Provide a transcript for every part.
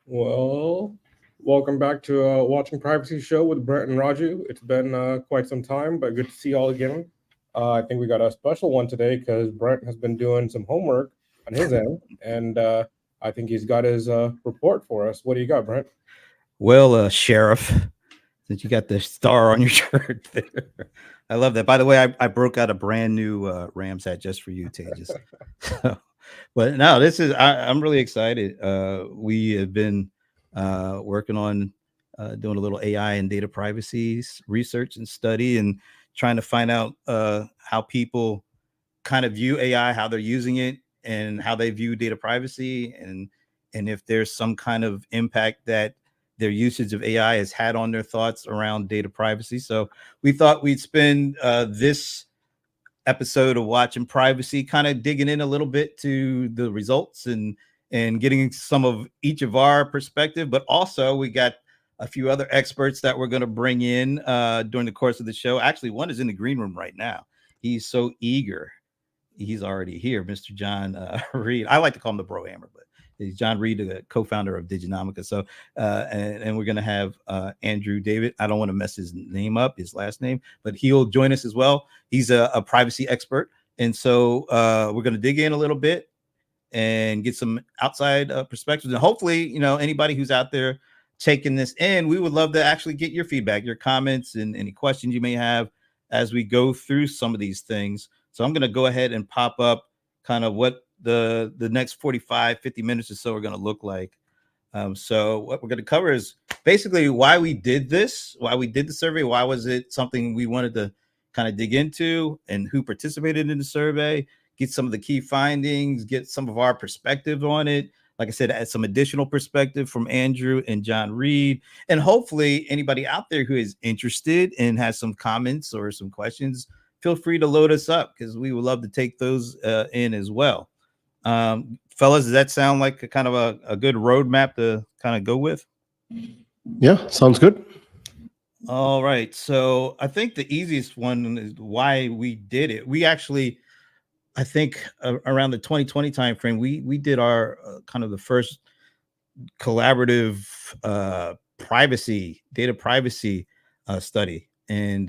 Well, welcome back to Watching Privacy Show with Brent and Raju. It's been quite some time, but good to see y'all again. I think we got a special one today because Brent has been doing some homework on his end, and I think he's got his report for us. What do you got, Brent? Well, Sheriff, since you got the star on your shirt there, I love that. By the way, I broke out a brand new Rams hat just for you, Tejas. So, but no, I'm really excited. We have been working on doing a little AI and data privacy research and study, and trying to find out how people kind of view AI, how they're using it, and how they view data privacy, and if there's some kind of impact that their usage of AI has had on their thoughts around data privacy. So we thought we'd spend this episode of Watching Privacy kind of digging in a little bit to the results and getting some of each of our perspective, but also we got a few other experts that we're going to bring in during the course of the show. Actually, one is in the green room right now. He's so eager. He's already here, Mr. John Reed. I like to call him the Bro Hammer, but he's John Reed, the co-founder of Diginomica. So, and we're going to have Andrew David. I don't want to mess his name up, his last name, but he'll join us as well. He's a privacy expert. And so we're going to dig in a little bit and get some outside perspectives. And hopefully, anybody who's out there taking this in, we would love to actually get your feedback, your comments, and any questions you may have as we go through some of these things. So I'm going to go ahead and pop up kind of what the next 45, 50 minutes or so are going to look like. So what we're going to cover is basically why we did this, why we did the survey, why was it something we wanted to kind of dig into, and who participated in the survey, get some of the key findings, get some of our perspective on it. Like I said, add some additional perspective from Andrew and John Reed. And hopefully anybody out there who is interested and has some comments or some questions, feel free to load us up because we would love to take those in as well. Fellas, does that sound like a kind of a good roadmap to kind of go with? Yeah, sounds good. All right. So I think the easiest one is why we did it. We actually, I think around the 2020 timeframe, we did our kind of the first collaborative data privacy study, and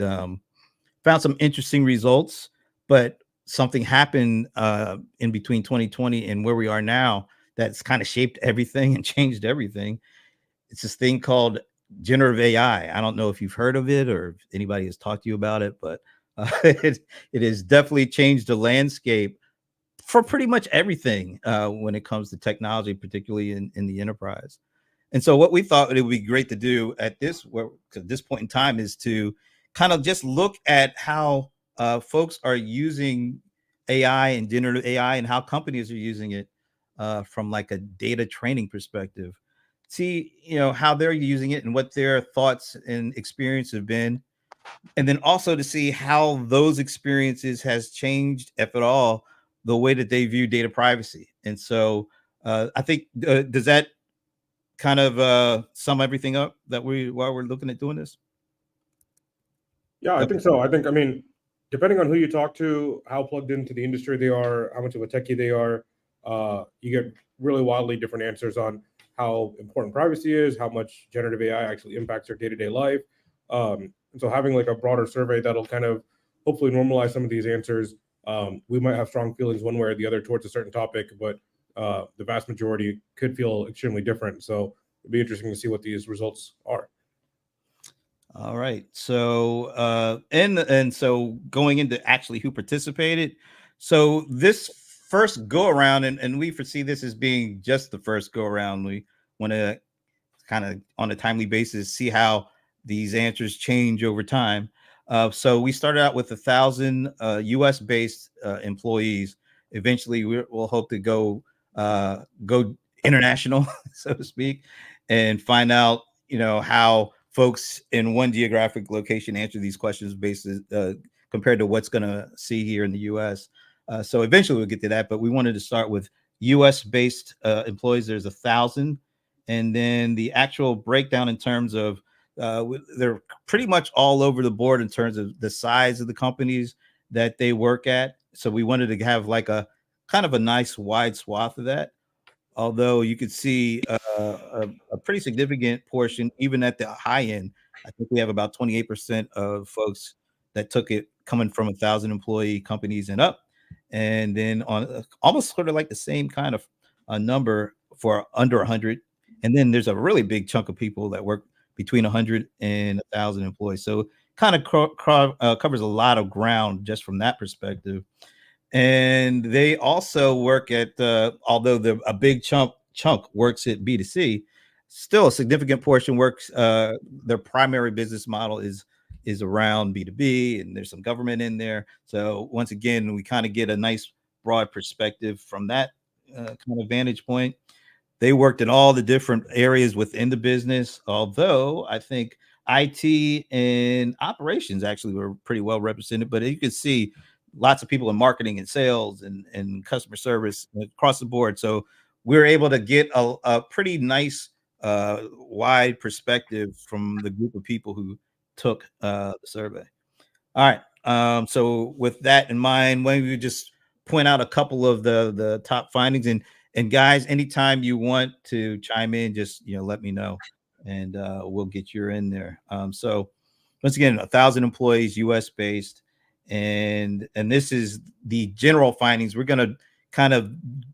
found some interesting results. But something happened in between 2020 and where we are now that's kind of shaped everything and changed everything. It's this thing called generative AI. I don't know if you've heard of it or if anybody has talked to you about it, but it has definitely changed the landscape for pretty much everything when it comes to technology, particularly in the enterprise. And so what we thought it would be great to do at this point in time is to kind of just look at how folks are using AI and generative AI and how companies are using it from like a data training perspective. See, how they're using it and what their thoughts and experience have been. And then also to see how those experiences has changed, if at all, the way that they view data privacy. And so I think, does that kind of sum everything up that while we're looking at doing this? Yeah, I think so. I mean, depending on who you talk to, how plugged into the industry they are, how much of a techie they are, you get really wildly different answers on how important privacy is, how much generative AI actually impacts their day-to-day life. And so having like a broader survey that'll kind of hopefully normalize some of these answers. We might have strong feelings one way or the other towards a certain topic, but the vast majority could feel extremely different. So it'd be interesting to see what these results are. All right. So and so going into actually who participated. So this first go around, and we foresee this as being just the first go around. We want to kind of on a timely basis see how these answers change over time. So we started out with 1,000 U.S. based employees. Eventually, we'll hope to go international, so to speak, and find out how folks in one geographic location answer these questions based compared to what's going to see here in the U.S. So eventually we'll get to that, but we wanted to start with U.S. based employees. There's 1,000, and then the actual breakdown in terms of they're pretty much all over the board in terms of the size of the companies that they work at. So we wanted to have like a kind of a nice wide swath of that. Although you could see a pretty significant portion, even at the high end. I think we have about 28% of folks that took it coming from 1,000 employee companies and up. And then on almost sort of like the same kind of number for under 100. And then there's a really big chunk of people that work between 100 and 1,000 employees. So kind of covers a lot of ground just from that perspective. And they also work at, although a big chunk works at B2C, still a significant portion works. Their primary business model is around B2B, and there's some government in there. So once again, we kind of get a nice broad perspective from that kind of vantage point. They worked in all the different areas within the business, although I think IT and operations actually were pretty well represented. But you could see lots of people in marketing and sales and customer service across the board. So we're able to get a pretty nice wide perspective from the group of people who took the survey. All right. So with that in mind, why don't you just point out a couple of the top findings, and guys, anytime you want to chime in, just let me know, and we'll get you in there. So once again, 1,000 employees, U.S. based, and this is the general findings. We're going to kind of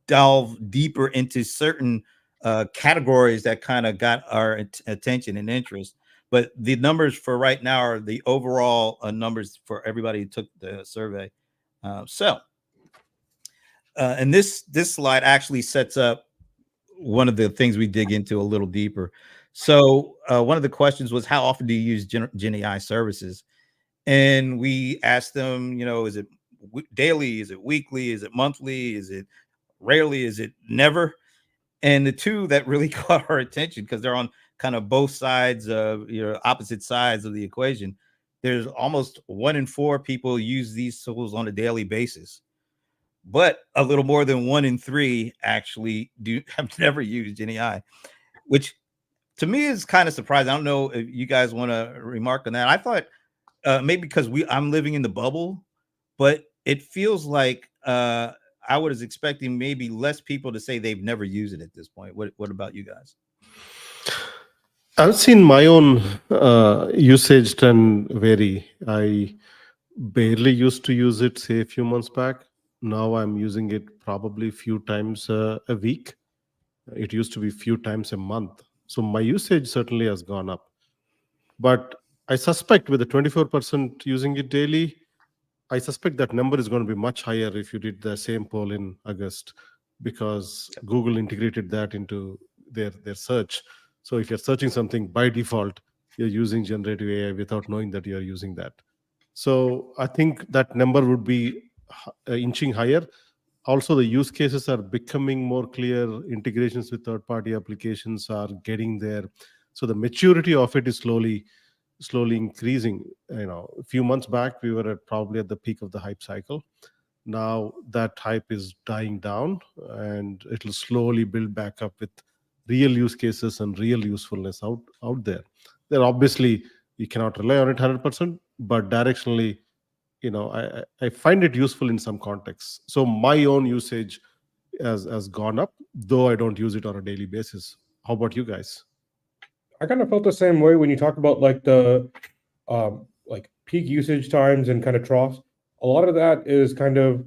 delve deeper into certain categories that kind of got our attention and interest. But the numbers for right now are the overall numbers for everybody who took the survey. And this slide actually sets up one of the things we dig into a little deeper. So one of the questions was, how often do you use Gen AI services? And we asked them, is it daily? Is it weekly? Is it monthly? Is it rarely? Is it never? And the two that really caught our attention, because they're on kind of both sides of opposite sides of the equation, there's almost 1 in 4 people use these tools on a daily basis, but a little more than 1 in 3 actually have never used Gen AI, which to me is kind of surprising. I don't know if you guys want to remark on that. I thought maybe because I'm living in the bubble, but it feels like I was expecting maybe less people to say they've never used it at this point. What about you guys? I've seen my own usage trend vary. I barely used to use it, say, a few months back. Now I'm using it probably a few times a week. It used to be a few times a month. So my usage certainly has gone up. But I suspect with the 24% using it daily, I suspect that number is going to be much higher if you did the same poll in August, because Google integrated that into their search. So if you're searching something, by default, you're using generative AI without knowing that you're using that. So I think that number would be inching higher. Also, the use cases are becoming more clear. Integrations with third-party applications are getting there. So the maturity of it is slowly increasing. A few months back, we were probably at the peak of the hype cycle. Now that hype is dying down, and it'll slowly build back up with real use cases and real usefulness out there. There obviously you cannot rely on it 100%, but directionally, I find it useful in some contexts. So my own usage has gone up, though I don't use it on a daily basis. How about you guys? I kind of felt the same way when you talk about like the like peak usage times and kind of troughs. A lot of that is kind of,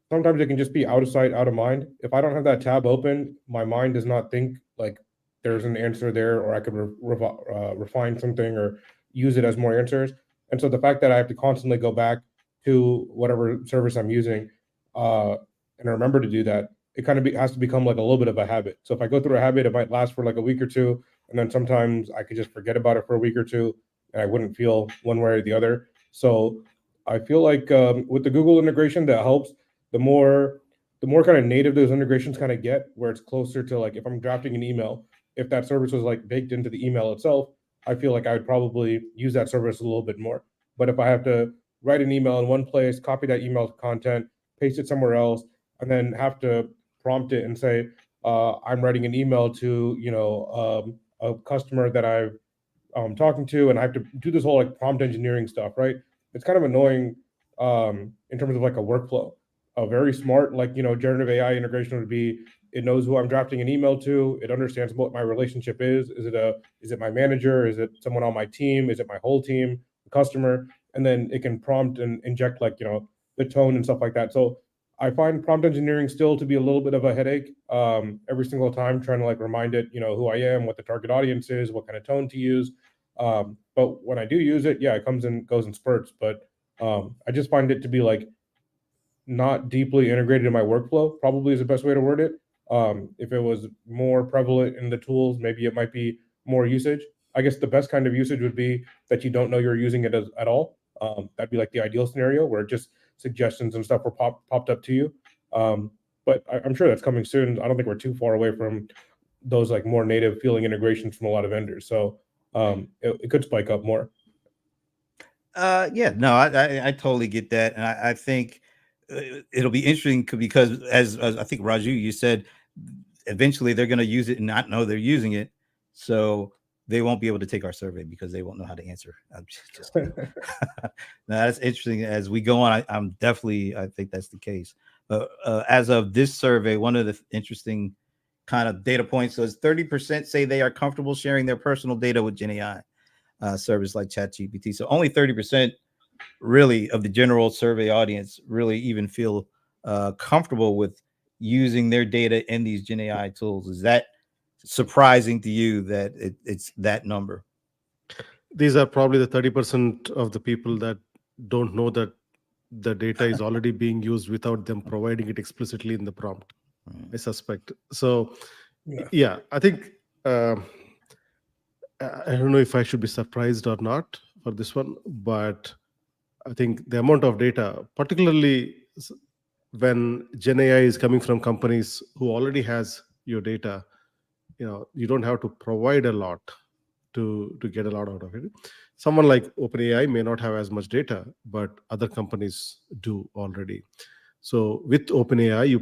sometimes it can just be out of sight, out of mind. If I don't have that tab open, my mind does not think like there's an answer there, or I could refine something or use it as more answers. And so the fact that I have to constantly go back to whatever service I'm using and remember to do that, it kind of has to become like a little bit of a habit. So if I go through a habit, it might last for like a week or two, and then sometimes I could just forget about it for a week or two, and I wouldn't feel one way or the other. So I feel like with the Google integration, that helps. The more kind of native those integrations kind of get, where it's closer to like if I'm drafting an email, if that service was like baked into the email itself, I feel like I would probably use that service a little bit more. But if I have to write an email in one place, copy that email content, paste it somewhere else, and then have to prompt it and say, I'm writing an email to a customer that I'm talking to, and I have to do this whole like prompt engineering stuff, right? It's kind of annoying in terms of like a workflow. A very smart, like, generative AI integration would be, It knows who I'm drafting an email to. It understands what my relationship is. Is it my manager? Is it someone on my team? Is it my whole team, the customer? And then it can prompt and inject like, the tone and stuff like that. So I find prompt engineering still to be a little bit of a headache every single time, trying to like remind it, who I am, what the target audience is, what kind of tone to use. But when I do use it, yeah, it goes in spurts. But I just find it to be like not deeply integrated in my workflow, probably is the best way to word it. If it was more prevalent in the tools, maybe it might be more usage. I guess the best kind of usage would be that you don't know you're using it at all. That'd be like the ideal scenario where just suggestions and stuff were popped up to you. But I'm sure that's coming soon. I don't think we're too far away from those like more native feeling integrations from a lot of vendors. So it could spike up more. Yeah, no, I totally get that, and I think it'll be interesting because as I think Raju, you said, eventually they're going to use it and not know they're using it, so they won't be able to take our survey because they won't know how to answer. I'm just kidding. Now, that's interesting. As we go on, I think that's the case. As of this survey, one of the interesting kind of data points is 30% say they are comfortable sharing their personal data with GenAI service like ChatGPT. So only 30% really of the general survey audience really even feel comfortable with using their data in these GenAI tools. Is that surprising to you that it's that number? These are probably the 30% of the people that don't know that the data is already being used without them providing it explicitly in the prompt. I suspect. So, yeah, I think I don't know if I should be surprised or not for this one, but I think the amount of data, particularly when Gen AI is coming from companies who already has your data, you don't have to provide a lot to get a lot out of it. Someone like OpenAI may not have as much data, but other companies do already. So with OpenAI, you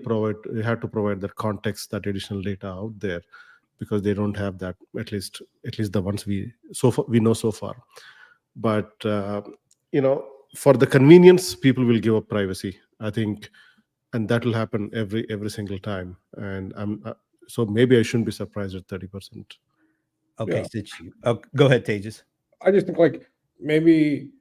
have to provide that context, that additional data out there, because they don't have that, at least the ones we know so far. But for the convenience, people will give up privacy, I think, and that will happen every single time. And so maybe I shouldn't be surprised at 30%. Okay, go ahead, Tejas. I just think like maybe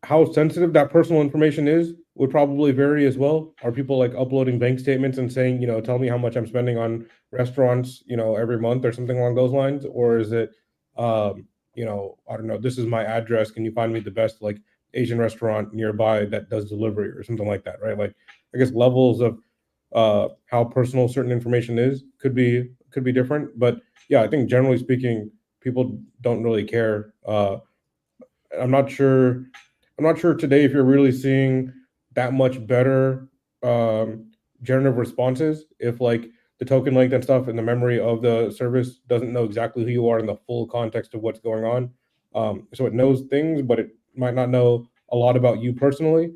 how sensitive that personal information is would probably vary as well. Are people like uploading bank statements and saying, tell me how much I'm spending on restaurants, every month or something along those lines? Or is it, I don't know, this is my address. Can you find me the best like Asian restaurant nearby that does delivery or something like that, right? Like, I guess levels of how personal certain information is could be different. But yeah, I think generally speaking, people don't really care. I'm not sure today if you're really seeing that much better generative responses if like the token length and stuff and the memory of the service doesn't know exactly who you are in the full context of what's going on. So it knows things, but it might not know a lot about you personally,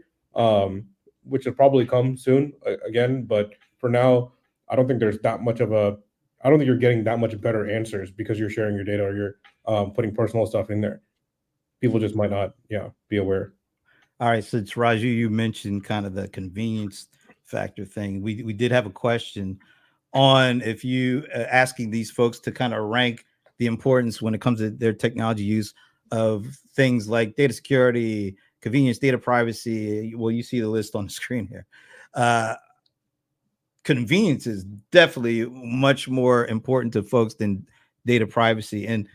which will probably come soon again. But for now, I don't think there's that much of I don't think you're getting that much better answers because you're sharing your data or you're putting personal stuff in there. People just might not, be aware. All right, since Raju, you mentioned kind of the convenience factor thing, we did have a question on if you asking these folks to kind of rank the importance when it comes to their technology use of things like data security, convenience, data privacy. Well, you see the list on the screen here. Convenience is definitely much more important to folks than data privacy. And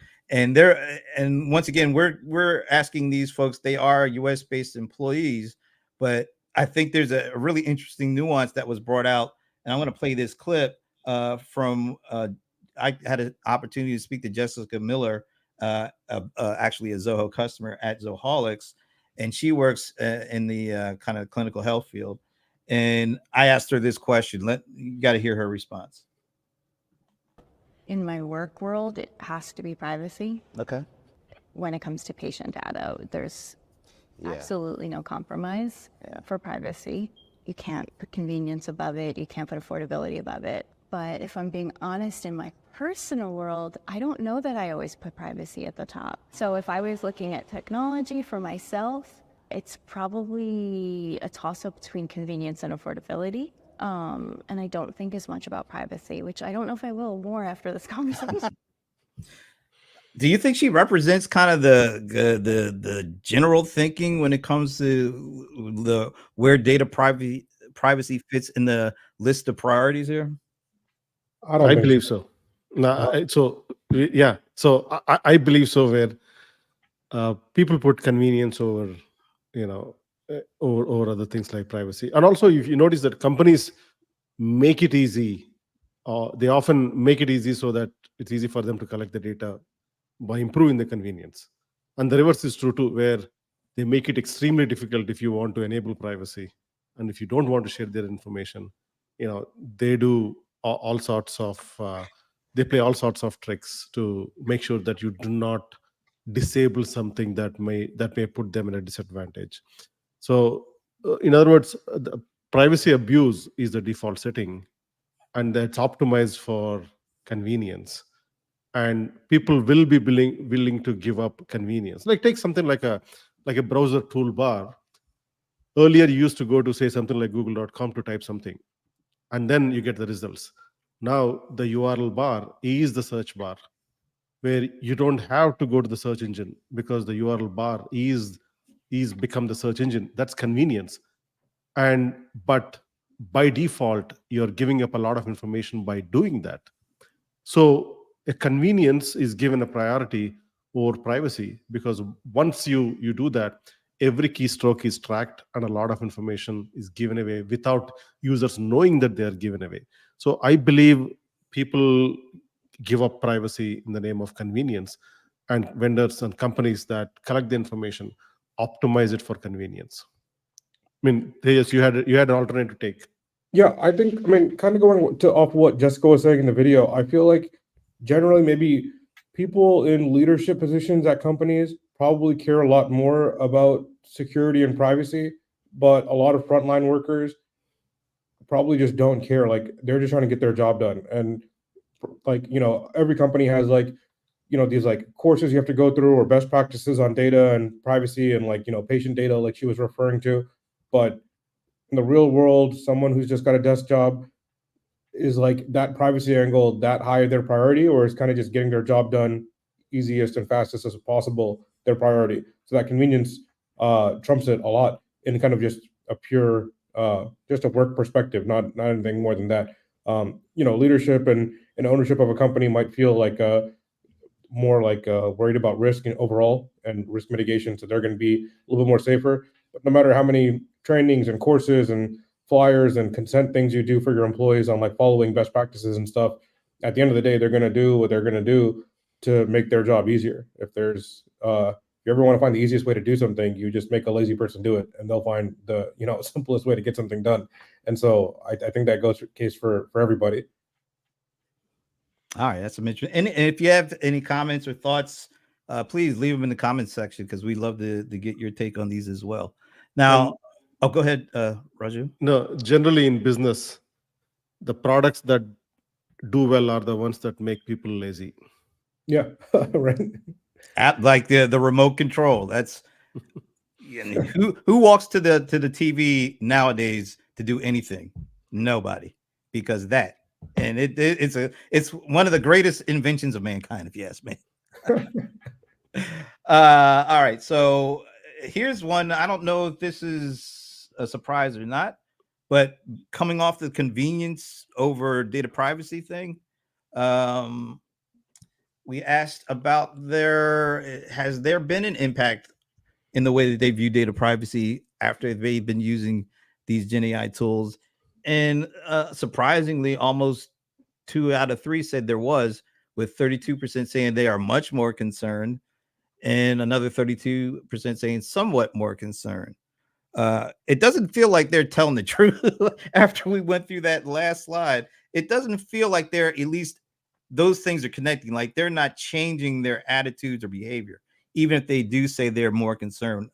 once again, we're asking these folks, they are US based employees, but I think there's a really interesting nuance that was brought out. And I'm going to play this clip from I had an opportunity to speak to Jessica Miller, actually a Zoho customer at Zoholics, and she works in the kind of clinical health field. And I asked her this question. You got to hear her response. In my work world, it has to be privacy. Okay. When it comes to patient data, there's absolutely no compromise for privacy. You can't put convenience above it. You can't put affordability above it. But if I'm being honest, in my personal world, I don't know that I always put privacy at the top. So if I was looking at technology for myself, it's probably a toss-up between convenience and affordability. And I don't think as much about privacy, which I don't know if I will more after this conversation. Do you think she represents kind of the general thinking when it comes to the where data privacy fits in the list of priorities here? I don't I think believe so. I believe so. Where people put convenience over, over other things like privacy. And also, if you notice that companies make it easy, they often make it easy so that it's easy for them to collect the data by improving the convenience. And the reverse is true too, where they make it extremely difficult if you want to enable privacy, and if you don't want to share their information, they do all sorts of they play all sorts of tricks to make sure that you do not disable something that may put them in a disadvantage. So, in other words, the privacy abuse is the default setting, and that's optimized for convenience. And people will be willing to give up convenience. Like, take something like a browser toolbar. Earlier, you used to go to, say, something like google.com to type something, and then you get the results. Now the URL bar is the search bar, where you don't have to go to the search engine, because the URL bar is become the search engine. That's convenience. And but by default, you're giving up a lot of information by doing that. So a convenience is given a priority over privacy, because once you do that, every keystroke is tracked and a lot of information is given away without users knowing that they are given away. So I believe people give up privacy in the name of convenience, and vendors and companies that collect the information optimize it for convenience. I mean, Tejas, you had an alternative take. Yeah, I mean, kind of going to off what Jessica was saying in the video, I feel like generally maybe people in leadership positions at companies probably care a lot more about security and privacy, but a lot of frontline workers probably just don't care. Like, they're just trying to get their job done. And like, every company has like, these like courses you have to go through, or best practices on data and privacy and like, patient data, like she was referring to. But in the real world, someone who's just got a desk job, is like that privacy angle that high their priority, or is kind of just getting their job done easiest and fastest as possible their priority? So that convenience trumps it a lot in kind of just a pure just a work perspective, not anything more than that. Leadership and ownership of a company might feel like more like worried about risk and overall and risk mitigation, so they're going to be a little bit more safer. But no matter how many trainings and courses and flyers and consent things you do for your employees on like following best practices and stuff, at the end of the day, they're going to do what they're going to do to make their job easier. If you ever want to find the easiest way to do something, you just make a lazy person do it, and they'll find the simplest way to get something done. And so I think that goes case for everybody. All right, that's some interesting. And if you have any comments or thoughts, please leave them in the comments section, because we love to get your take on these as well. Now, go ahead, Raju. No, generally in business, the products that do well are the ones that make people lazy. Yeah, right. Like the remote control. That's who walks to the TV nowadays to do anything? Nobody, because that. And it's one of the greatest inventions of mankind, if you ask me. All right, so here's one. I don't know if this is a surprise or not, but coming off the convenience over data privacy thing, we asked about has there been an impact in the way that they view data privacy after they've been using these Gen AI tools? And surprisingly, almost 2 out of 3 said there was, with 32% saying they are much more concerned, and another 32% saying somewhat more concerned. It doesn't feel like they're telling the truth. After we went through that last slide, it doesn't feel like they're, at least those things are connecting. Like, they're not changing their attitudes or behavior, even if they do say they're more concerned.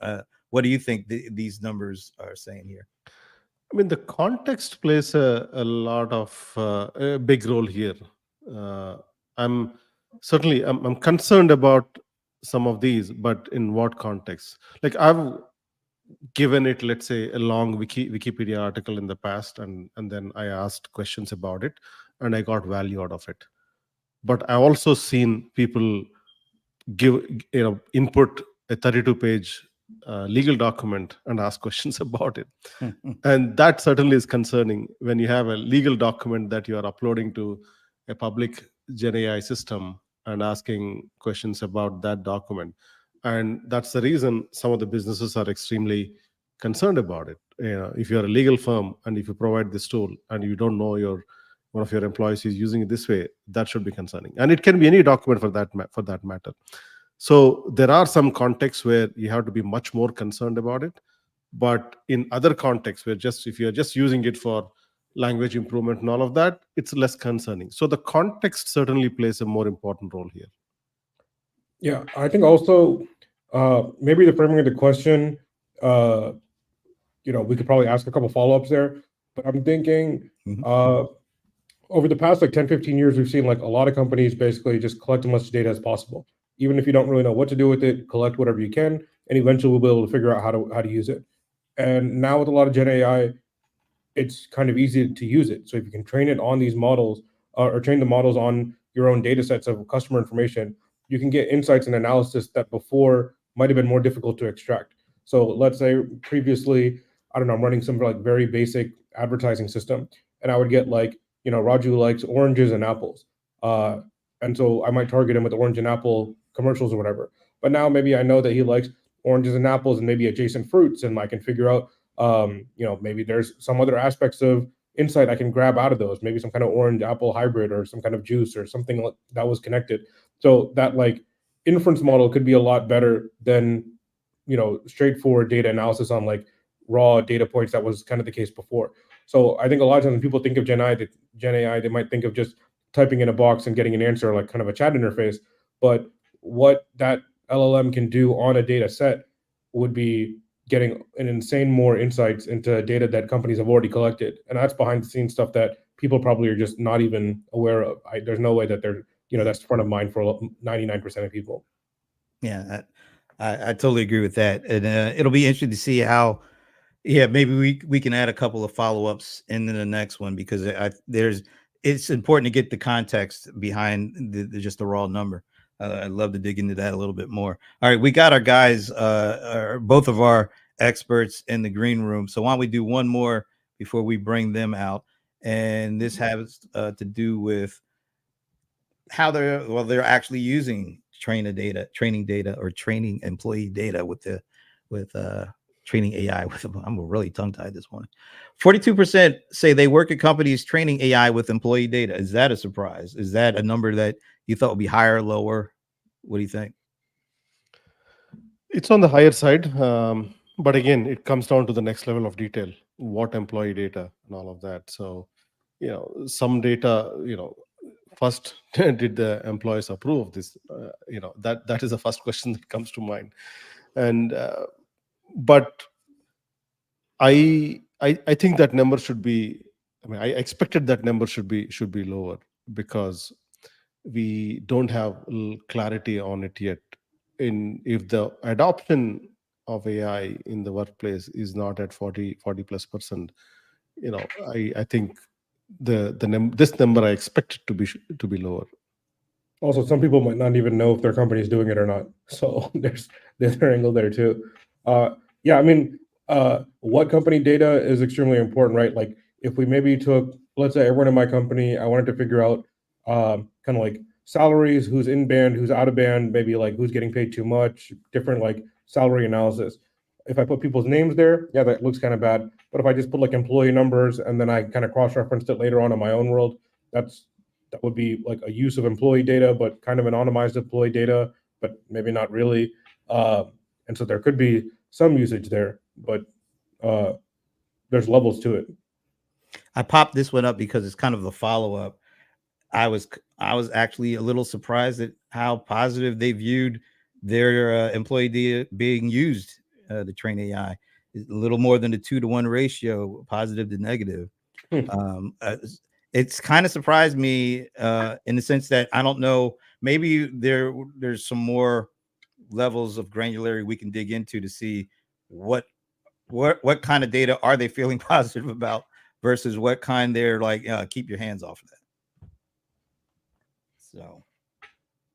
What do you think these numbers are saying here? I mean, the context plays a lot of a big role here. I'm concerned about some of these, but in what context? Like, given it, let's say, a long Wikipedia article in the past, and then I asked questions about it, and I got value out of it. But I also seen people give input a 32-page legal document and ask questions about it, and that certainly is concerning when you have a legal document that you are uploading to a public Gen AI system and asking questions about that document. And that's the reason some of the businesses are extremely concerned about it. If you're a legal firm and if you provide this tool and you don't know one of your employees is using it this way, that should be concerning. And it can be any document for that matter. So there are some contexts where you have to be much more concerned about it, but in other contexts where if you're just using it for language improvement and all of that, it's less concerning. So the context certainly plays a more important role here. Yeah, I think also maybe the framing of the question, we could probably ask a couple follow-ups there, but I'm thinking over the past like 10, 15 years, we've seen like a lot of companies basically just collect as much data as possible. Even if you don't really know what to do with it, collect whatever you can, and eventually we'll be able to figure out how to use it. And now with a lot of Gen AI, it's kind of easy to use it. So if you can train it on these models or train the models on your own data sets of customer information, you can get insights and analysis that before might have been more difficult to extract. So let's say previously, I don't know, I'm running some like very basic advertising system, and I would get like, Raju likes oranges and apples. And so I might target him with orange and apple commercials or whatever. But now maybe I know that he likes oranges and apples and maybe adjacent fruits, and I can figure out maybe there's some other aspects of insight I can grab out of those, maybe some kind of orange apple hybrid or some kind of juice or something that was connected. So that like inference model could be a lot better than, straightforward data analysis on like raw data points that was kind of the case before. So I think a lot of times when people think of Gen AI, they might think of just typing in a box and getting an answer, like kind of a chat interface. But what that LLM can do on a data set would be getting an insane more insights into data that companies have already collected. And that's behind the scenes stuff that people probably are just not even aware of. There's no way that they're, that's front of mind for 99% of people. Yeah, I totally agree with that. And it'll be interesting to see how, maybe we can add a couple of follow-ups into the next one, because it's important to get the context behind just the raw number. I'd love to dig into that a little bit more. All right, we got our guys, both of our experts in the green room. So why don't we do one more before we bring them out? And this has to do with how they're actually using training data or training employee data with training AI with them. I'm really tongue-tied this morning. 42% say they work at companies training AI with employee data. Is that a surprise? Is that a number that you thought would be higher or lower? What do you think? It's on the higher side. But again, it comes down to the next level of detail, what employee data and all of that. So, some data, first, did the employees approve of this? That is the first question that comes to mind. And but I think that number should be. I expected that number should be lower, because we don't have clarity on it yet. If the adoption of AI in the workplace is not at 40+%, I think this number I expect it to be lower. Also, some people might not even know if their company is doing it or not. So there's the other angle there too. What company data is extremely important, right? Like if we maybe took, let's say everyone in my company, I wanted to figure out kind of like salaries, who's in band, who's out of band, maybe like who's getting paid too much, different like salary analysis. If I put people's names there, yeah, that looks kind of bad. But if I just put like employee numbers and then I kind of cross-referenced it later on in my own world, that would be like a use of employee data, but kind of anonymized employee data, but maybe not really. And so there could be some usage there, but there's levels to it. I popped this one up because it's kind of the follow-up. I was actually a little surprised at how positive they viewed their employee data being used to train AI. It's a little more than a 2-to-1 ratio, positive to negative. It's kind of surprised me in the sense that I don't know, maybe there's some more levels of granularity we can dig into to see what what kind of data are they feeling positive about versus what kind they're like, keep your hands off of that. So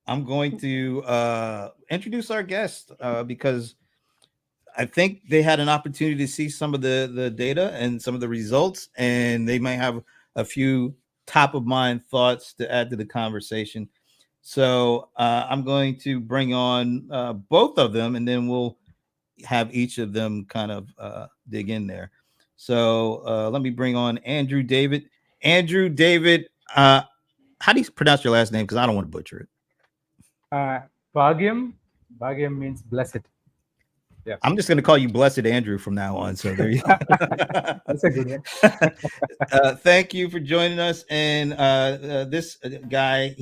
I'm going to introduce our guest because I think they had an opportunity to see some of the data and some of the results, and they might have a few top of mind thoughts to add to the conversation. So I'm going to bring on both of them, and then we'll have each of them kind of dig in there. So let me bring on Andrew David. Andrew David, how do you pronounce your last name? Because I don't want to butcher it. Bhagyam. Bhagyam means blessed. Yeah. I'm just going to call you Blessed Andrew from now on. So there you go. That's a good one. Thank you for joining us. And this guy,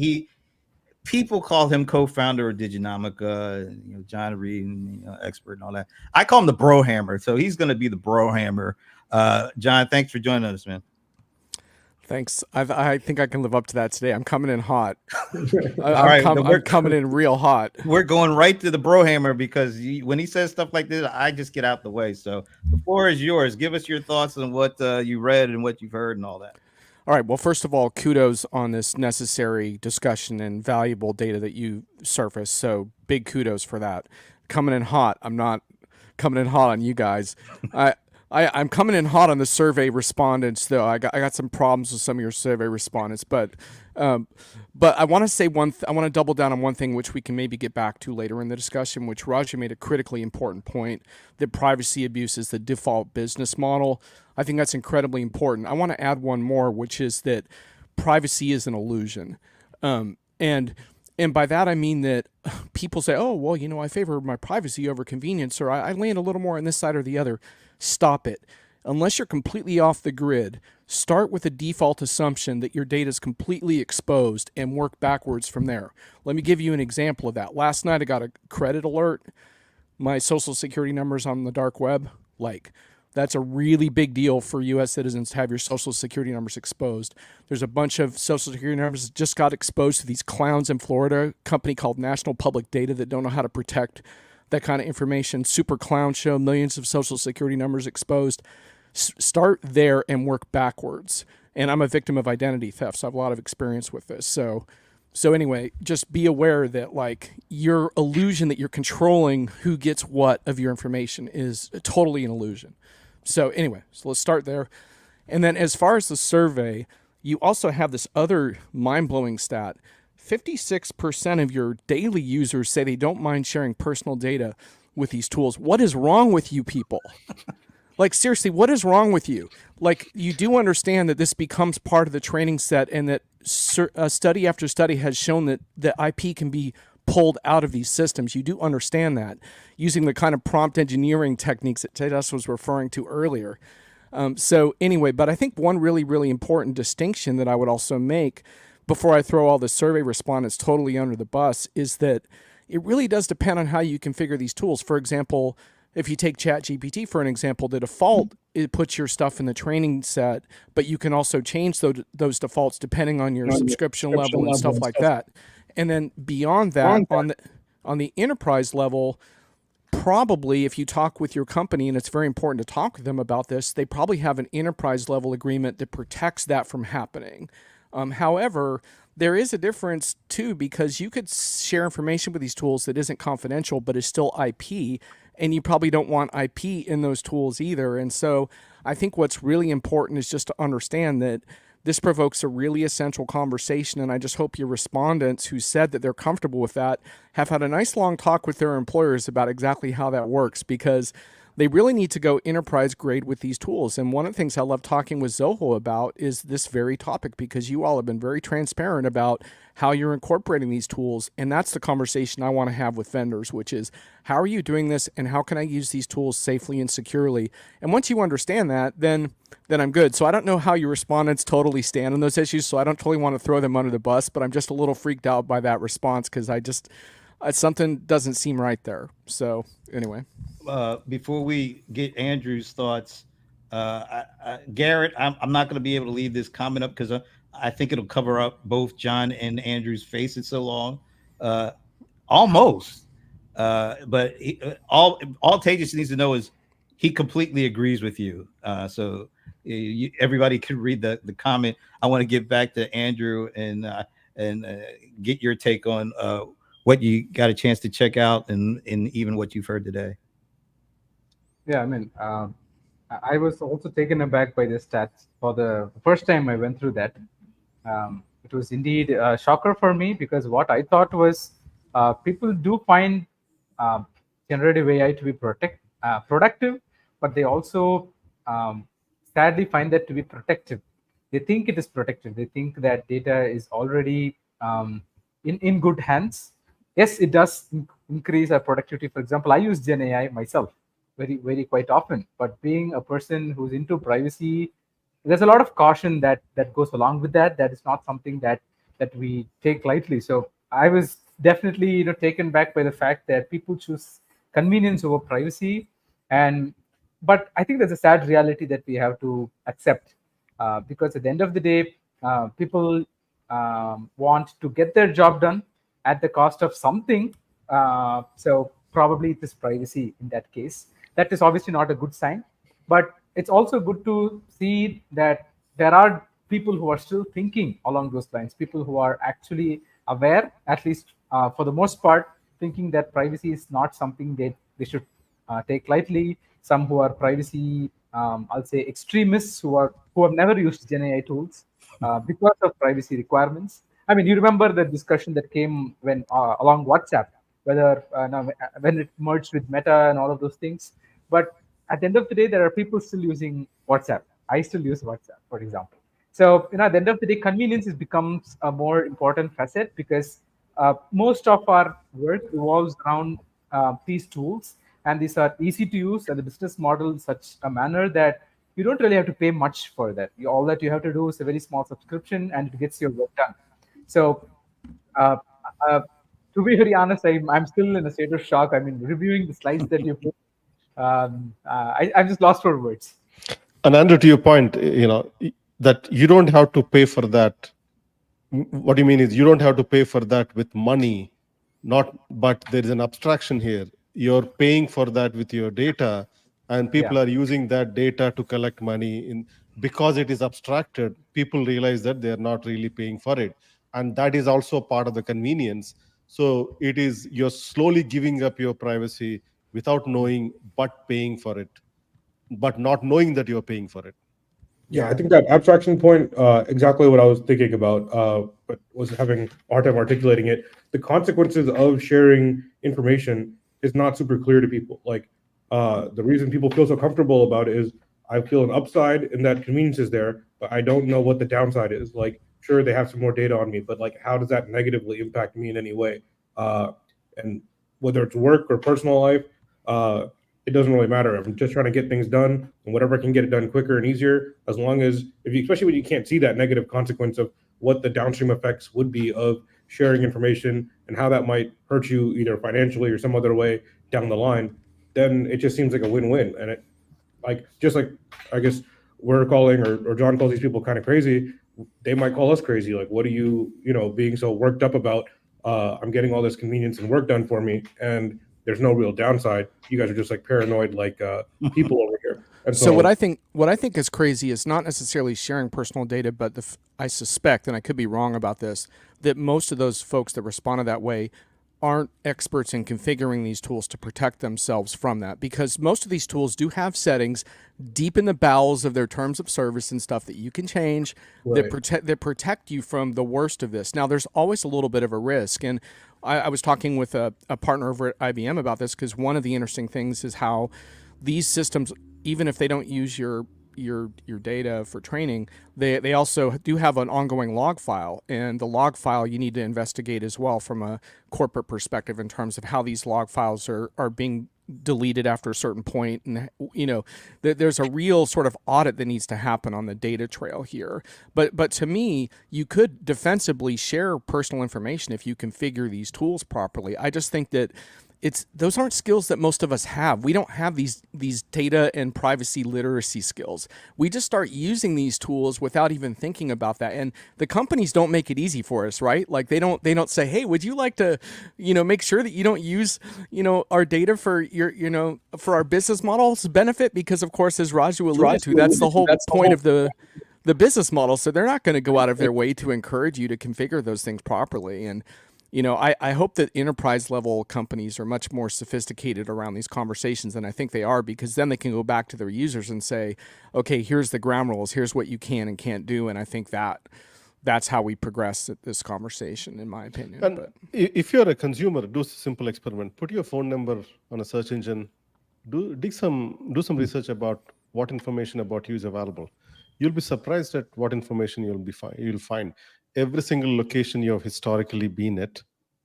people call him co-founder of Diginomica, John Reed, expert and all that. I call him the Bro Hammer. So he's going to be the Bro Hammer. John, thanks for joining us, man. Thanks. I think I can live up to that today. I'm coming in hot. I'm coming in real hot. We're going right to the Bro Hammer because when he says stuff like this, I just get out the way. So the floor is yours. Give us your thoughts on what you read and what you've heard and all that. All right. Well, first of all, kudos on this necessary discussion and valuable data that you surfaced. So big kudos for that. Coming in hot. I'm not coming in hot on you guys. I'm coming in hot on the survey respondents, though. I got some problems with some of your survey respondents, but I want to say I want to double down on one thing, which we can maybe get back to later in the discussion, which Raja made a critically important point, that privacy abuse is the default business model. I think that's incredibly important. I want to add one more, which is that privacy is an illusion. And by that, I mean that people say, oh, well, I favor my privacy over convenience, or I land a little more on this side or the other. Stop it. Unless you're completely off the grid, start with a default assumption that your data is completely exposed and work backwards from there. Let me give you an example of that. Last night, I got a credit alert. My social security number's on the dark web. That's a really big deal for U.S. citizens to have your social security numbers exposed. There's a bunch of social security numbers that just got exposed to these clowns in Florida, a company called National Public Data that don't know how to protect that kind of information. Super clown show, millions of social security numbers exposed. Start there and work backwards. And I'm a victim of identity theft, so I have a lot of experience with this. So anyway, just be aware that your illusion that you're controlling who gets what of your information is totally an illusion. So anyway, let's start there. And then as far as the survey, you also have this other mind-blowing stat. 56% of your daily users say they don't mind sharing personal data with these tools. What is wrong with you people? Seriously, what is wrong with you? You do understand that this becomes part of the training set, and that study after study has shown that the IP can be pulled out of these systems. You do understand that using the kind of prompt engineering techniques that Tejas was referring to earlier. So anyway, but I think one really, really important distinction that I would also make before I throw all the survey respondents totally under the bus is that it really does depend on how you configure these tools. For example, if you take ChatGPT for an example, the default, it puts your stuff in the training set, but you can also change those defaults depending on your subscription level and stuff like that. And then beyond that, on the enterprise level, probably if you talk with your company, and it's very important to talk with them about this, they probably have an enterprise level agreement that protects that from happening. However, there is a difference too, because you could share information with these tools that isn't confidential, but is still IP, and you probably don't want IP in those tools either. And so I think what's really important is just to understand that this provokes a really essential conversation, and I just hope your respondents who said that they're comfortable with that have had a nice long talk with their employers about exactly how that works, because they really need to go enterprise grade with these tools. And one of the things I love talking with Zoho about is this very topic, because you all have been very transparent about how you're incorporating these tools. And that's the conversation I want to have with vendors, which is how are you doing this and how can I use these tools safely and securely? And once you understand that, then I'm good. So I don't know how your respondents totally stand on those issues. So I don't totally want to throw them under the bus, but I'm just a little freaked out by that response because something doesn't seem right there. So anyway. Before we get Andrew's thoughts, Garrett, I'm not going to be able to leave this comment up because I think it'll cover up both John and Andrew's face. It's so long, almost. But all Tejas needs to know is he completely agrees with you. So everybody could read the comment. I want to get back to Andrew and get your take on what you got a chance to check out and even what you've heard today. Yeah, I mean, I was also taken aback by the stats. For the first time I went through that, it was indeed a shocker for me, because what I thought was people do find generative AI to be productive, but they also sadly find that to be protective. They think it is protective. They think that data is already in good hands. Yes, it does increase our productivity. For example, I use Gen AI myself very quite often, but being a person who's into privacy, there's a lot of caution that goes along with that. That is not something that we take lightly. So I was definitely taken back by the fact that people choose convenience over privacy. But I think there's a sad reality that we have to accept, because at the end of the day, people want to get their job done at the cost of something. So probably it is privacy in that case. That is obviously not a good sign, but it's also good to see that there are people who are still thinking along those lines, people who are actually aware, at least for the most part, thinking that privacy is not something that they should take lightly. Some who are privacy, I'll say, extremists who have never used Gen AI tools because of privacy requirements. I mean, you remember the discussion that came when along WhatsApp, whether now, when it merged with Meta and all of those things. But at the end of the day, there are people still using WhatsApp. I still use WhatsApp, for example. So, at the end of the day, convenience becomes a more important facet, because most of our work revolves around these tools, and these are easy to use, and the business model is such a manner that you don't really have to pay much for that. All that you have to do is a very small subscription, and it gets your work done. So, uh, uh, to be very honest, I'm still in a state of shock. I mean, reviewing the slides that you put, I'm just lost for words. And Andrew, to your point, that you don't have to pay for that. What you mean is you don't have to pay for that with money, but there is an abstraction here. You're paying for that with your data, and people are using that data to collect money. Because it is abstracted, people realize that they're not really paying for it. And that is also part of the convenience. So you're slowly giving up your privacy without knowing, but paying for it, but not knowing that you're paying for it. Yeah, I think that abstraction point, exactly what I was thinking about, but was having a hard time articulating it. The consequences of sharing information is not super clear to people. Like, the reason people feel so comfortable about it is I feel an upside in that convenience is there, but I don't know what the downside is. Like, sure, they have some more data on me, but like, how does that negatively impact me in any way? And whether it's work or personal life, it doesn't really matter. I'm just trying to get things done, and whatever can get it done quicker and easier, as long as, especially when you can't see that negative consequence of what the downstream effects would be of sharing information and how that might hurt you either financially or some other way down the line, then it just seems like a win-win. And it, just like, I guess we're calling, or John calls these people kind of crazy, they might call us crazy. Like, what are you, being so worked up about? I'm getting all this convenience and work done for me, and there's no real downside. You guys are just like paranoid, like people over here. And so what I think is crazy is not necessarily sharing personal data, but I suspect, and I could be wrong about this, that most of those folks that responded that way aren't experts in configuring these tools to protect themselves from that, because most of these tools do have settings deep in the bowels of their terms of service and stuff that you can change, right, that protect you from the worst of this. Now, there's always a little bit of a risk, and I was talking with a partner over at IBM about this, because one of the interesting things is how these systems, even if they don't use your data for training, they also do have an ongoing log file, and the log file you need to investigate as well from a corporate perspective in terms of how these log files are being deleted after a certain point. And there's a real sort of audit that needs to happen on the data trail here. But to me, you could defensively share personal information if you configure these tools properly. I just think that those aren't skills that most of us have. We don't have these data and privacy literacy skills. We just start using these tools without even thinking about that. And the companies don't make it easy for us, right? Like they don't say, "Hey, would you like to, make sure that you don't use, our data for your, for our business model's benefit?" Because of course, as Raju alluded to, that's the whole point of the business model. So they're not going to go out of their way to encourage you to configure those things properly. And I hope that enterprise level companies are much more sophisticated around these conversations than I think they are, because then they can go back to their users and say, okay, here's the ground rules, here's what you can and can't do. And I think that's how we progress this conversation, in my opinion. And if you're a consumer, do a simple experiment. Put your phone number on a search engine. Do some research about what information about you is available. You'll be surprised at what information you'll find. Every single location you have historically been at,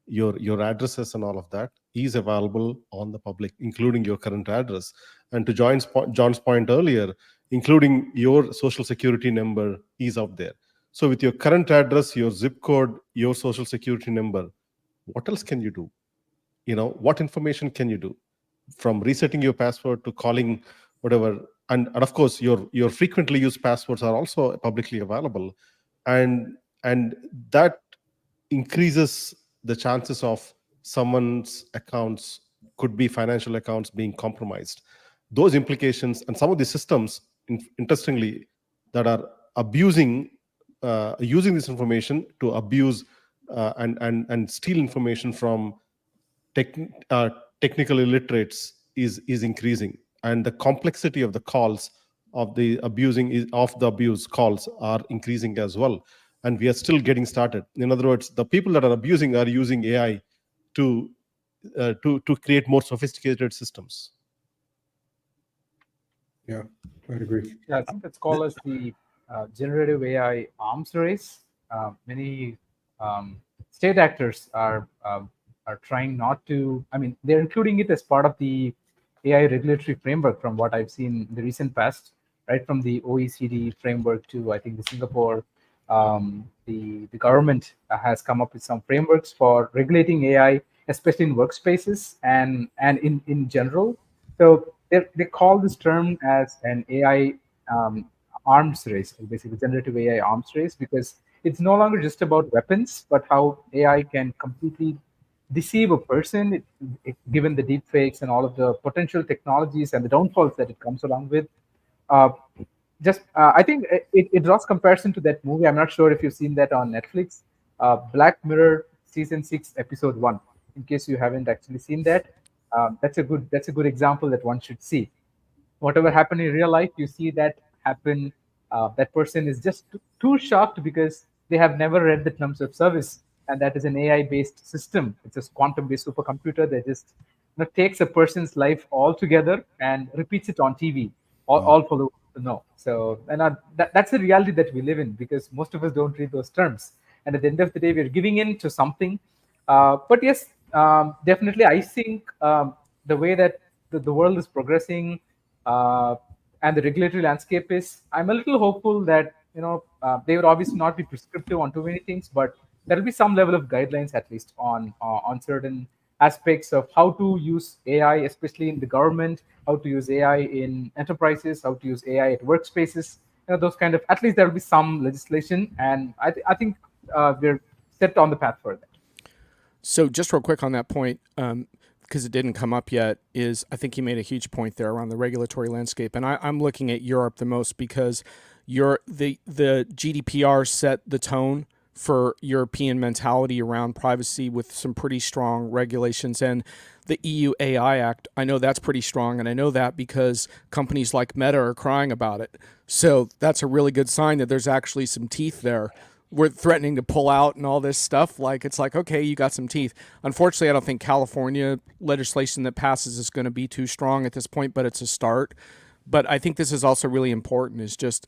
your addresses and all of that is available on the public, including your current address. And to John's point earlier, including your social security number is out there. So with your current address, your zip code, your social security number, what else can you do? What information can you do? From resetting your password to calling whatever. And of course, your frequently used passwords are also publicly available. And that increases the chances of someone's accounts, could be financial accounts, being compromised. Those implications, and some of the systems, interestingly, that are abusing, using this information to abuse and steal information from technical illiterates is increasing, and the complexity of the calls of the abuse calls are increasing as well. And we are still getting started. In other words, the people that are using AI to create more sophisticated systems. Yeah, I'd agree. Yeah, I think that's called as the generative AI arms race. Many state actors are trying not to. I mean, they're including it as part of the AI regulatory framework, from what I've seen in the recent past, right from the OECD framework to, I think, the Singapore. The government has come up with some frameworks for regulating AI, especially in workspaces and in general. So they call this term as an AI arms race, basically generative AI arms race, because it's no longer just about weapons, but how AI can completely deceive a person, given the deep fakes and all of the potential technologies and the downfalls that it comes along with. I think it draws comparison to that movie. I'm not sure if you've seen that on Netflix, Black Mirror season 6 episode 1. In case you haven't actually seen that, that's a good example that one should see. Whatever happened in real life, you see that happen. That person is just too shocked because they have never read the terms of service, and that is an AI-based system. It's a quantum-based supercomputer that just takes a person's life altogether and repeats it on TV, all for the world to know. So, and that's the reality that we live in, because most of us don't read those terms. And at the end of the day, we're giving in to something. But yes, definitely, I think the way that the world is progressing and the regulatory landscape is, I'm a little hopeful that they would obviously not be prescriptive on too many things, but there will be some level of guidelines, at least on certain aspects of how to use AI, especially in the government, how to use AI in enterprises, how to use AI at workspaces. Those kind of, at least there will be some legislation, and I think we're set on the path for that. So just real quick on that point, because it didn't come up yet, is I think you made a huge point there around the regulatory landscape. And I'm looking at Europe the most, because the GDPR set the tone for European mentality around privacy with some pretty strong regulations. And the EU AI Act, I know that's pretty strong. And I know that because companies like Meta are crying about it. So that's a really good sign that there's actually some teeth there. We're threatening to pull out and all this stuff. It's like, okay, you got some teeth. Unfortunately, I don't think California legislation that passes is going to be too strong at this point, but it's a start. But I think this is also really important, is just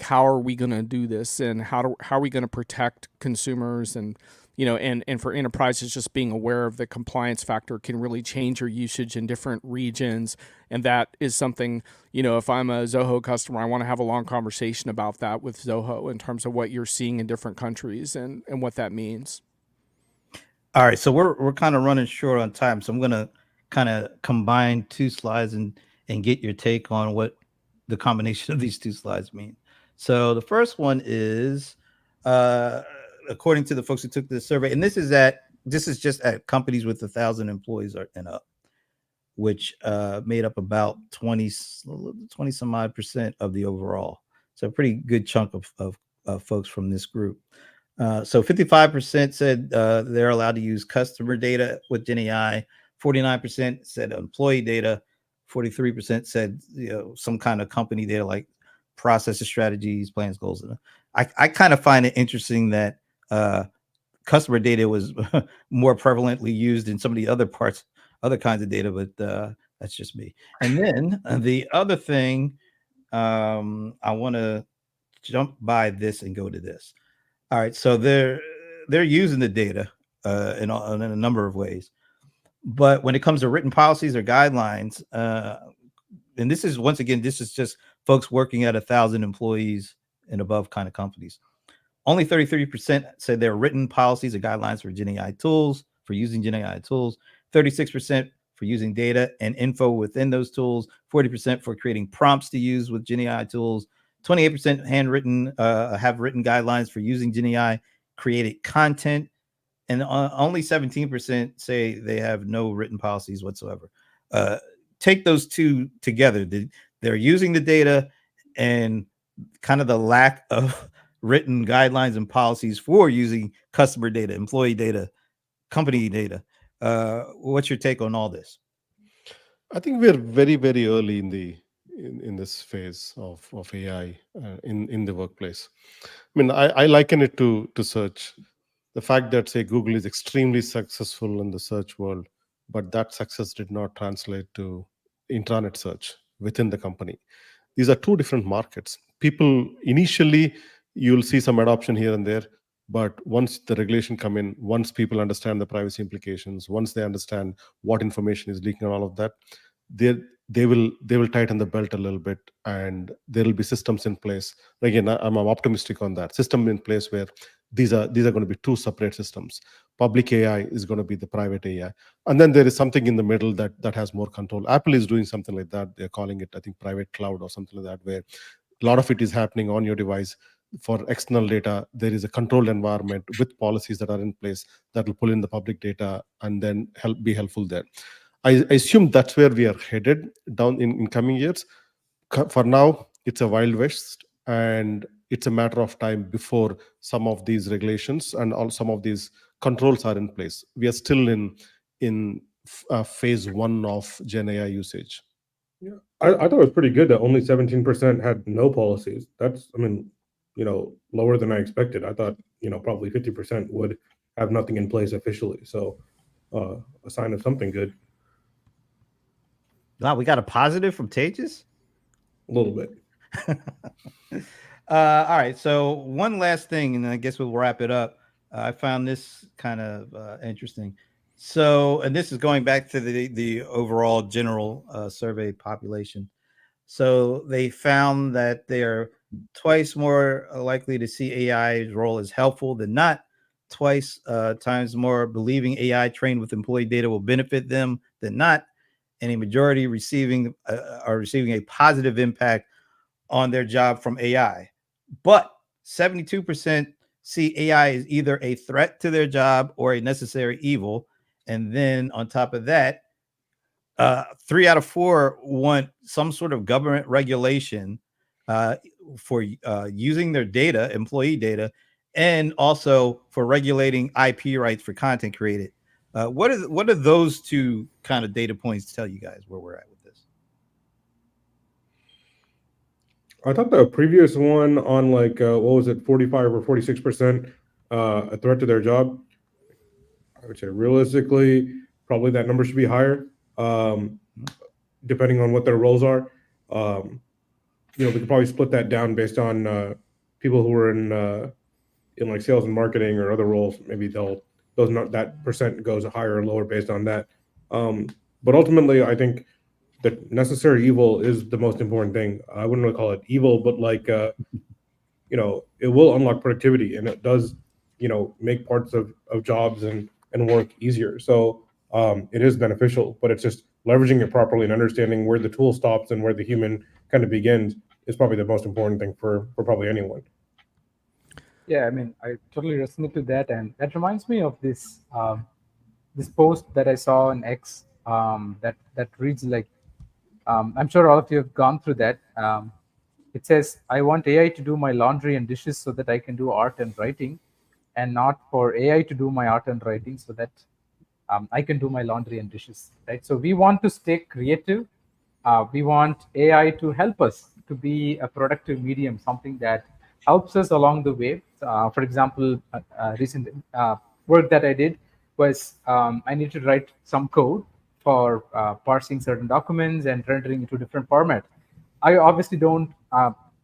how are we going to do this, and how are we going to protect consumers, and and for enterprises, just being aware of the compliance factor can really change your usage in different regions. And that is something, if I'm a Zoho customer, I want to have a long conversation about that with Zoho in terms of what you're seeing in different countries and what that means. All right, so we're kind of running short on time, so I'm gonna kind of combine two slides and get your take on what the combination of these two slides mean. So the first one is, according to the folks who took this survey, and this is just at companies with 1,000 employees and up, which made up about 20 some odd percent of the overall. So a pretty good chunk of folks from this group. So 55% said they're allowed to use customer data with GenAI. 49% said employee data. 43% said some kind of company data like processes, strategies, plans, goals. I kind of find it interesting that customer data was more prevalently used in some of the other kinds of data, but that's just me. And then the other thing, I want to jump by this and go to this. All right, so they're using the data in a number of ways, but when it comes to written policies or guidelines, and this is once again, this is just folks working at 1,000 employees and above kind of companies. Only 33% said there are written policies or guidelines for GenAI tools, for using GenAI tools. 36% for using data and info within those tools. 40% for creating prompts to use with GenAI tools. 28% handwritten, have written guidelines for using GenAI created content, and only 17% say they have no written policies whatsoever. Take those two together. They're using the data and kind of the lack of written guidelines and policies for using customer data, employee data, company data. What's your take on all this? I think we're very, very early in this phase of AI in the workplace. I mean, I liken it to search. The fact that, say, Google is extremely successful in the search world, but that success did not translate to intranet search within the company. These are two different markets. People initially, you'll see some adoption here and there, but once the regulation come in, once people understand the privacy implications, once they understand what information is leaking and all of that, they will tighten the belt a little bit, and there will be systems in place. Again, I'm optimistic on that. System in place where these are going to be two separate systems. Public AI is going to be the private AI, and then there is something in the middle that has more control. Apple is doing something like that. They're calling it, I think, private cloud or something like that, where a lot of it is happening on your device. For external data, there is a controlled environment with policies that are in place that will pull in the public data and then be helpful there. I assume that's where we are headed down in coming years. For now, it's a wild west, and it's a matter of time before some of these regulations and all some of these controls are in place. We are still in phase one of Gen AI usage. Yeah, I thought it was pretty good that only 17% had no policies. That's, I mean, lower than I expected. I thought, probably 50% would have nothing in place officially. So a sign of something good. Wow, we got a positive from Tejas? A little bit. All right, so one last thing, and I guess we'll wrap it up. I found this kind of interesting. So, and this is going back to the overall general survey population. So they found that they are twice more likely to see AI's role as helpful than not. Twice times more believing AI trained with employee data will benefit them than not. And a majority are receiving a positive impact on their job from AI. But 72% see AI as either a threat to their job or a necessary evil. And then on top of that, 3 out of 4 want some sort of government regulation for using their data, employee data, and also for regulating IP rights for content created. What do those two kind of data points tell you guys where we're at with this? I thought the previous one on what was it, 45 or 46% a threat to their job. I would say realistically, probably that number should be higher, depending on what their roles are. We could probably split that down based on people who are in like sales and marketing or other roles. Maybe that percent goes higher or lower based on that. But ultimately, I think the necessary evil is the most important thing. I wouldn't really call it evil, but it will unlock productivity, and it does, make parts of jobs and work easier. So it is beneficial, but it's just leveraging it properly and understanding where the tool stops and where the human kind of begins is probably the most important thing for probably anyone. Yeah, I mean, I totally resonate to that, and that reminds me of this this post that I saw on X that reads like, I'm sure all of you have gone through that. It says, "I want AI to do my laundry and dishes so that I can do art and writing, and not for AI to do my art and writing so that I can do my laundry and dishes." Right. So we want to stay creative. We want AI to help us to be a productive medium, something that helps us along the way. For example, recent work that I did was I need to write some code for parsing certain documents and rendering into different formats. I obviously don't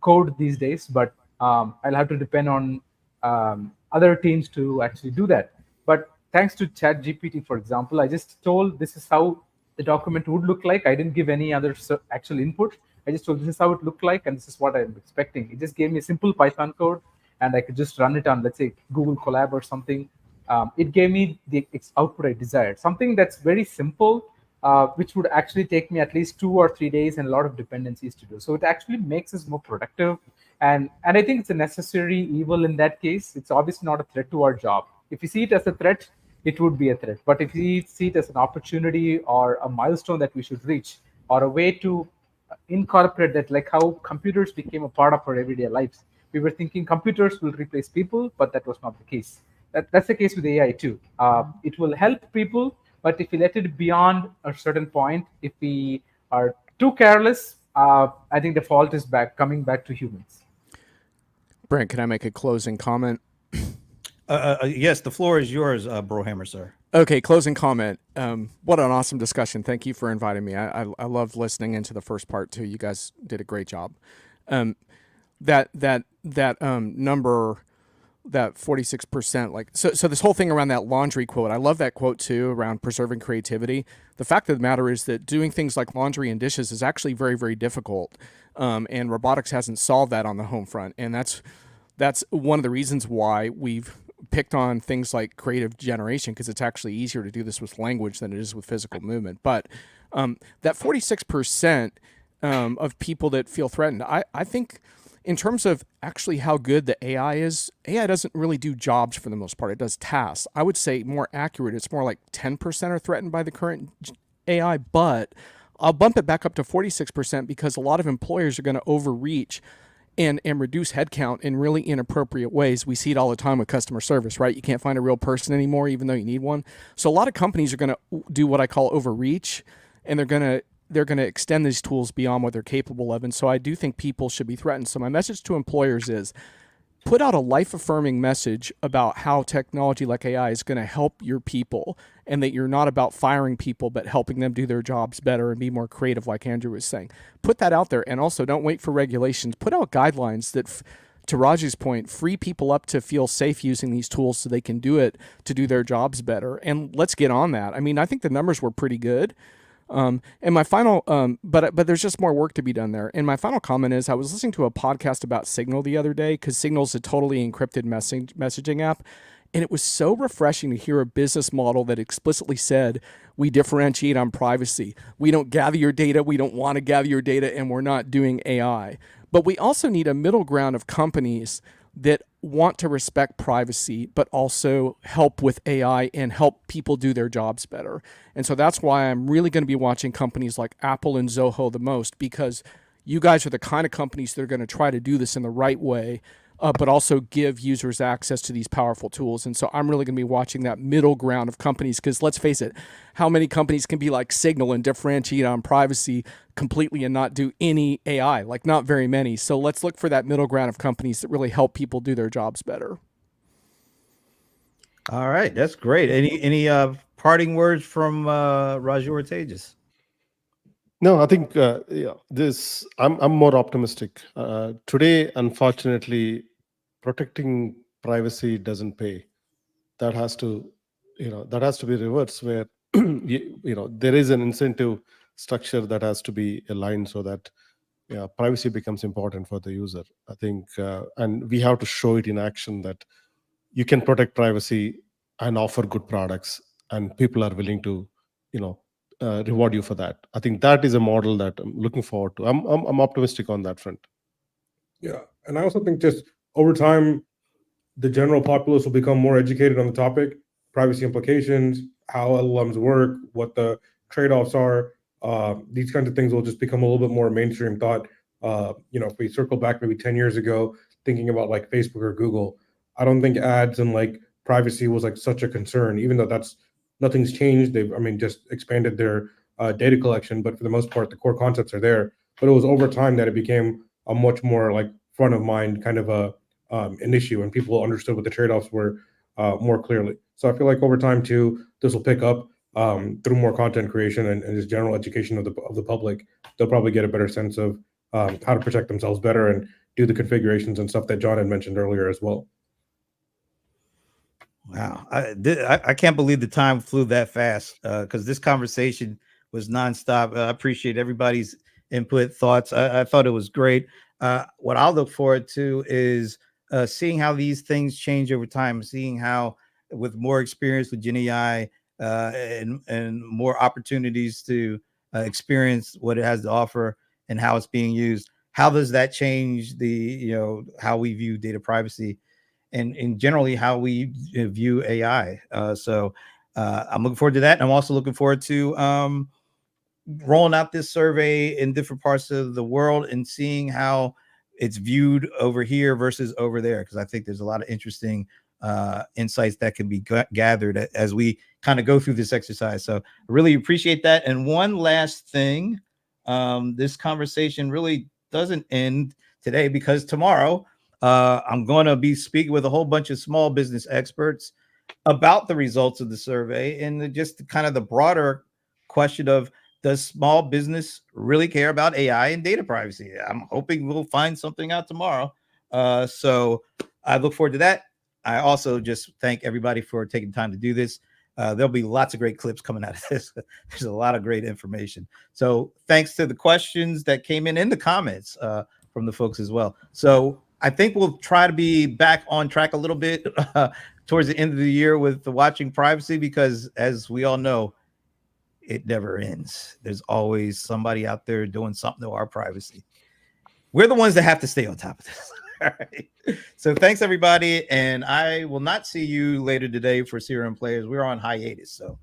code these days, but I'll have to depend on other teams to actually do that. But thanks to ChatGPT, for example, I just told this is how the document would look like. I didn't give any other actual input. I just told this is how it looked like, and this is what I'm expecting. It just gave me a simple Python code, and I could just run it on, let's say, Google Colab or something. It gave me the output I desired, something that's very simple, which would actually take me at least 2 or 3 days and a lot of dependencies to do. So it actually makes us more productive. And I think it's a necessary evil in that case. It's obviously not a threat to our job. If you see it as a threat, it would be a threat. But if you see it as an opportunity or a milestone that we should reach, or a way to incorporate that, like how computers became a part of our everyday lives. We were thinking computers will replace people, but that was not the case. That's the case with AI too. It will help people, but if we let it beyond a certain point, if we are too careless, I think the fault is coming back to humans. Brent, can I make a closing comment? Yes, the floor is yours, Brohammer, sir. Okay, closing comment. What an awesome discussion. Thank you for inviting me. I loved listening into the first part too. You guys did a great job. That number, that 46%, like so this whole thing around that laundry quote, I love that quote too, around preserving creativity. The fact of the matter is that doing things like laundry and dishes is actually very, very difficult. And robotics hasn't solved that on the home front. And that's one of the reasons why we've picked on things like creative generation, because it's actually easier to do this with language than it is with physical movement. But that 46% of people that feel threatened, I think in terms of actually how good the AI is, AI doesn't really do jobs for the most part. It does tasks. I would say more accurate, it's more like 10% are threatened by the current AI, but I'll bump it back up to 46% because a lot of employers are going to overreach and reduce headcount in really inappropriate ways. We see it all the time with customer service, right? You can't find a real person anymore, even though you need one. So a lot of companies are going to do what I call overreach, and they're going to extend these tools beyond what they're capable of. And so I do think people should be threatened. So my message to employers is put out a life-affirming message about how technology like AI is going to help your people, and that you're not about firing people, but helping them do their jobs better and be more creative, like Andrew was saying. Put that out there. And also don't wait for regulations. Put out guidelines that, to Raj's point, free people up to feel safe using these tools so they can do it to do their jobs better. And let's get on that. I mean, I think the numbers were pretty good. And my final, but there's just more work to be done there. And my final comment is, I was listening to a podcast about Signal the other day, because Signal's a totally encrypted messaging app. And it was so refreshing to hear a business model that explicitly said, we differentiate on privacy. We don't gather your data. We don't want to gather your data, and we're not doing AI. But we also need a middle ground of companies that want to respect privacy, but also help with AI and help people do their jobs better. And so that's why I'm really going to be watching companies like Apple and Zoho the most, because you guys are the kind of companies that are going to try to do this in the right way, but also give users access to these powerful tools. And so I'm really going to be watching that middle ground of companies, because let's face it, how many companies can be like Signal and differentiate on privacy completely and not do any AI? Like, not very many. So let's look for that middle ground of companies that really help people do their jobs better. All right, that's great. Any parting words from Raju or Tejas? No, I think I'm more optimistic. Today, unfortunately, protecting privacy doesn't pay. That has to be reversed, where there is an incentive structure that has to be aligned so that privacy becomes important for the user. I think, and we have to show it in action that you can protect privacy and offer good products, and people are willing to reward you for that. I think that is a model that I'm looking forward to. I'm optimistic on that front. Yeah, and I also think just over time, the general populace will become more educated on the topic, privacy implications, how LLMs work, what the trade-offs are. These kinds of things will just become a little bit more mainstream thought. If we circle back maybe 10 years ago, thinking about like Facebook or Google, I don't think ads and like privacy was like such a concern, even though nothing's changed. They've, I mean, just expanded their data collection, but for the most part, the core concepts are there. But it was over time that it became a much more like front of mind kind of an issue, and people understood what the trade-offs were more clearly. So I feel like over time too, this will pick up through more content creation and just general education of the public. They'll probably get a better sense of how to protect themselves better and do the configurations and stuff that John had mentioned earlier as well. Wow, I can't believe the time flew that fast because this conversation was nonstop. I appreciate everybody's input, thoughts. I thought it was great. What I'll look forward to is seeing how these things change over time, seeing how with more experience with Gen AI and more opportunities to experience what it has to offer and how it's being used. How does that change how we view data privacy and generally how we view AI? So I'm looking forward to that. I'm also looking forward to rolling out this survey in different parts of the world and seeing how it's viewed over here versus over there, because I think there's a lot of interesting insights that can be gathered as we kind of go through this exercise. So I really appreciate that. And one last thing, this conversation really doesn't end today, because tomorrow I'm going to be speaking with a whole bunch of small business experts about the results of the survey and just kind of the broader question of, does small business really care about AI and data privacy? I'm hoping we'll find something out tomorrow. So I look forward to that. I also just thank everybody for taking time to do this. There'll be lots of great clips coming out of this. There's a lot of great information. So thanks to the questions that came in the comments from the folks as well. So I think we'll try to be back on track a little bit towards the end of the year with the watching privacy, because as we all know, it never ends. There's always somebody out there doing something to our privacy. We're the ones that have to stay on top of this. All right. So thanks, everybody. And I will not see you later today for CRM Players. We're on hiatus. So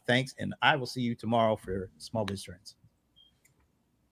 thanks. And I will see you tomorrow for Small Biz Trends.